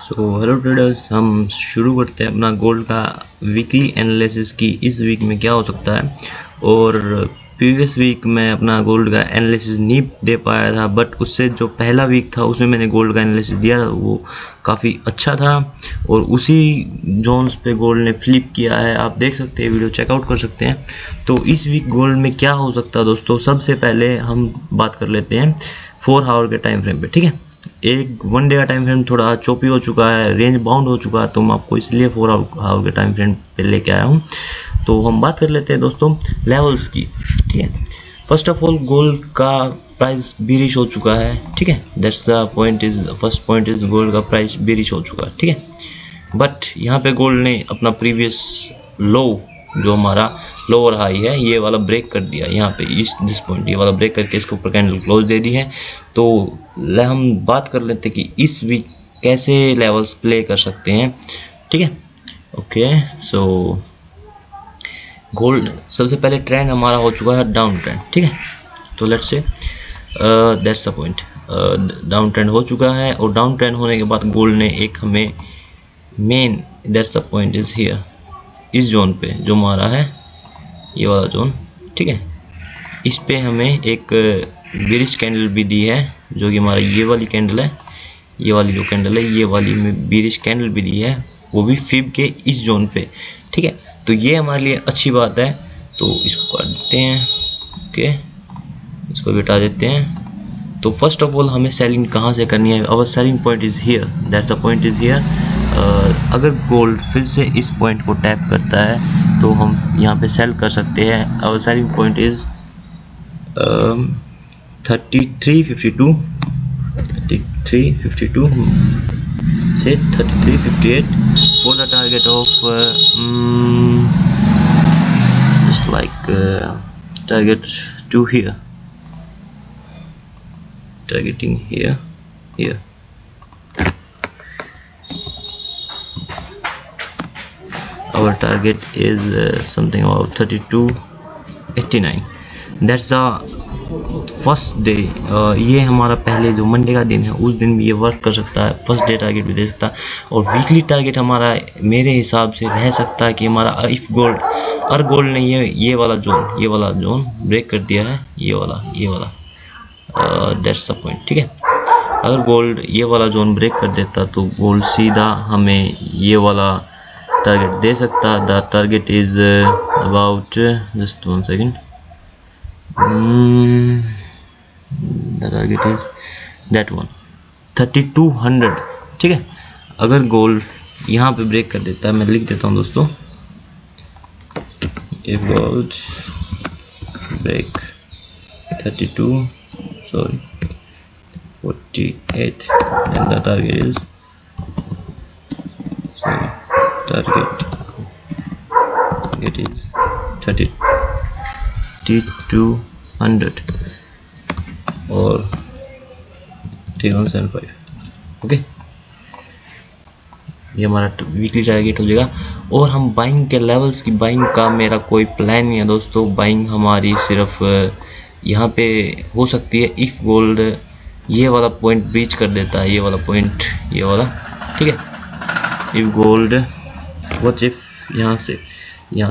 So hello traders, हम शुरू करते हैं अपना गोल्ड का वीकली एनालिसिस की इस वीक में क्या हो सकता है। और प्रीवियस वीक में अपना गोल्ड का एनालिसिस नहीं दे पाया था, बट उससे जो पहला वीक था उसमें मैंने गोल्ड का एनालिसिस दिया था, वो काफ़ी अच्छा था और उसी जोन्स पे गोल्ड ने फ्लिप किया है। आप देख सकते हैं, वीडियो चेकआउट कर सकते हैं। तो इस वीक गोल्ड में क्या हो सकता है दोस्तों, सबसे पहले हम बात कर लेते हैं 4 आवर के टाइम फ्रेम पे। ठीक है, एक 1 डे का टाइम फ्रेम थोड़ा चोपी हो चुका है, रेंज बाउंड हो चुका है, तो मैं आपको इसलिए 4 आवर के टाइम फ्रेम पे लेके आया हूँ। तो हम बात कर लेते हैं दोस्तों लेवल्स की। ठीक है, फर्स्ट ऑफ ऑल गोल्ड का प्राइस बीरिश हो चुका है। ठीक है, that's the point is, first point is gold का प्राइस बीरिश हो चुका है। ठीक है, बट यहाँ पे गोल्ड ने अपना प्रीवियस लो, जो हमारा लोअर हाई है, ये वाला ब्रेक कर दिया यहाँ पे, इस दिस पॉइंट, ये वाला ब्रेक करके इसके ऊपर कैंडल क्लोज दे दी है। तो हम बात कर लेते हैं कि इस वीक कैसे लेवल्स प्ले कर सकते हैं। ठीक है, ओके, सो गोल्ड सबसे पहले ट्रेंड हमारा हो चुका है डाउन ट्रेंड। ठीक है, तो let's say that's the point, down trend हो चुका है। और डाउन ट्रेंड होने के बाद गोल्ड ने एक हमें main, that's the point is here, इस जोन पे जो हमारा है ये वाला जोन। ठीक है, इस पे हमें एक बीरिश कैंडल भी दी है, जो कि हमारा ये वाली कैंडल है, ये वाली जो कैंडल है ये वाली में बीरिश कैंडल भी दी है, वो भी फिब के इस जोन पे। ठीक है, तो ये हमारे लिए अच्छी बात है। तो इसको काट देते हैं, ओके, इसको भी हटा देते हैं। तो फर्स्ट ऑफ ऑल हमें सेलिंग कहाँ से करनी है, our selling point is here, that's the point is here. अगर गोल्ड फिर से इस पॉइंट को टैप करता है तो हम यहाँ पे सेल कर सकते हैं। आवर सेलिंग पॉइंट इज़ 3352 से 3358 for the target of just like target to here, targeting here. Our target is something about 3289. That's the first day. ये हमारा पहले जो मंडे का दिन है उस दिन भी ये वर्क कर सकता है, फर्स्ट डे टारगेट भी दे सकता है। और वीकली टारगेट हमारा मेरे हिसाब से रह सकता है कि हमारा इफ़ गोल्ड, और गोल्ड ने ये वाला जोन ब्रेक कर दिया है, ये वाला दैट्स द पॉइंट। ठीक है, अगर गोल्ड ये वाला जोन ब्रेक कर देता तो गोल्ड सीधा हमें ये वाला टारगेट दे सकता। The target is about, just 1 second, the target is that one, 3200। ठीक है, अगर गोल्ड यहाँ पे ब्रेक कर देता है, मैं लिख देता हूँ दोस्तों, if gold break 48, then the target is, target is 3200 और 3175। ओके, ये हमारा वीकली टारगेट हो जाएगा। और हम बाइंग के लेवल्स की, बाइंग का मेरा कोई प्लान नहीं है दोस्तों। बाइंग हमारी सिर्फ यहाँ पे हो सकती है इफ़ गोल्ड ये वाला पॉइंट ब्रीच कर देता है, ये वाला पॉइंट, ये वाला। ठीक है, इफ़ गोल्ड वॉच, इफ यहाँ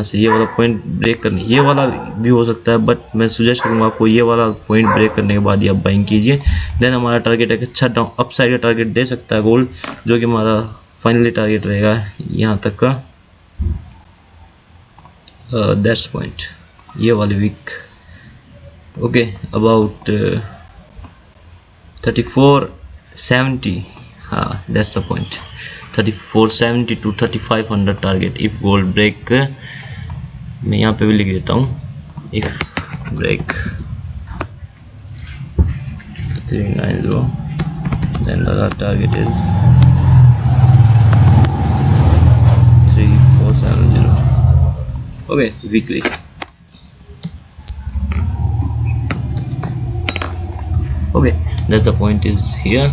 से ये वाला पॉइंट ब्रेक करने, ये वाला भी हो सकता है, बट मैं सुजेस्ट करूँगा आपको ये वाला पॉइंट ब्रेक करने के बाद ही आप बाइंग कीजिए। देन हमारा टारगेट एक अच्छा डाउन अपसाइड का टारगेट दे सकता है गोल्ड, जो कि हमारा फाइनली टारगेट रहेगा यहाँ तक का, दैट्स पॉइंट, ये वाली वीक। ओके, अबाउट 3470, हाँ that's the point, 3470 to 3500 target if gold break. मैं यहाँ पे भी लिख देता हूँ, if break 390, then the target is 3470। Okay, weekly. Okay, that's the point is here.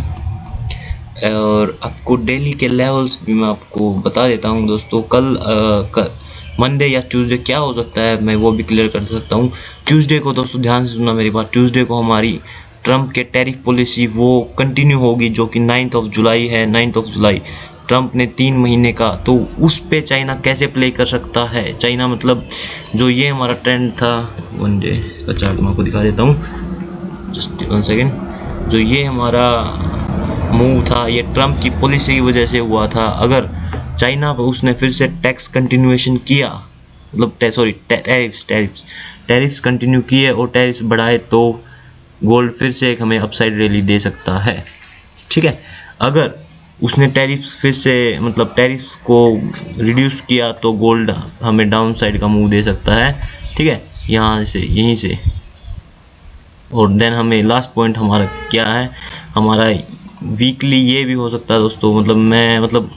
और आपको डेली के लेवल्स भी मैं आपको बता देता हूँ दोस्तों। कल मंडे या ट्यूसडे क्या हो सकता है मैं वो भी क्लियर कर सकता हूँ। ट्यूसडे को दोस्तों ध्यान से सुनना मेरी बात, ट्यूसडे को हमारी ट्रम्प के टैरिफ पॉलिसी वो कंटिन्यू होगी, जो कि 9th of July है। 9th of July ट्रम्प ने 3 महीने का, तो उस पे चाइना कैसे प्ले कर सकता है। चाइना मतलब जो ये हमारा ट्रेंड था, 1 डे का चार्ट मैं आपको दिखा देता हूँ, जस्ट 1 सेकेंड। जो ये हमारा मूव था ये ट्रम्प की पॉलिसी की वजह से हुआ था। अगर चाइना पर उसने फिर से टैक्स कंटिन्यूएशन किया, मतलब सॉरी टैरिफ्स कंटिन्यू किए और टैरिफ्स बढ़ाए, तो गोल्ड फिर से एक हमें अपसाइड रैली दे सकता है। ठीक है, अगर उसने टैरिफ्स फिर से मतलब टैरिफ्स को रिड्यूस किया तो गोल्ड हमें डाउन साइड का मूव दे सकता है। ठीक है, यहाँ से यहीं से। और देन हमें लास्ट पॉइंट हमारा क्या है, हमारा वीकली ये भी हो सकता है दोस्तों, मतलब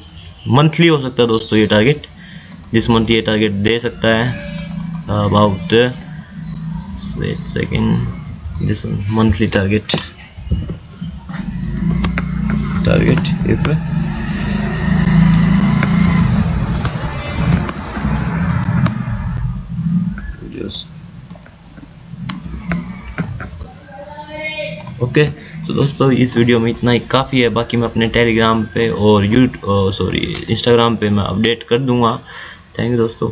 मंथली हो सकता है दोस्तों ये टारगेट। दिस मंथ ये टारगेट दे सकता है about wait second, this monthly target if just okay. तो दोस्तों इस वीडियो में इतना ही काफ़ी है, बाकी मैं अपने टेलीग्राम पे और इंस्टाग्राम पे मैं अपडेट कर दूंगा। थैंक यू दोस्तों।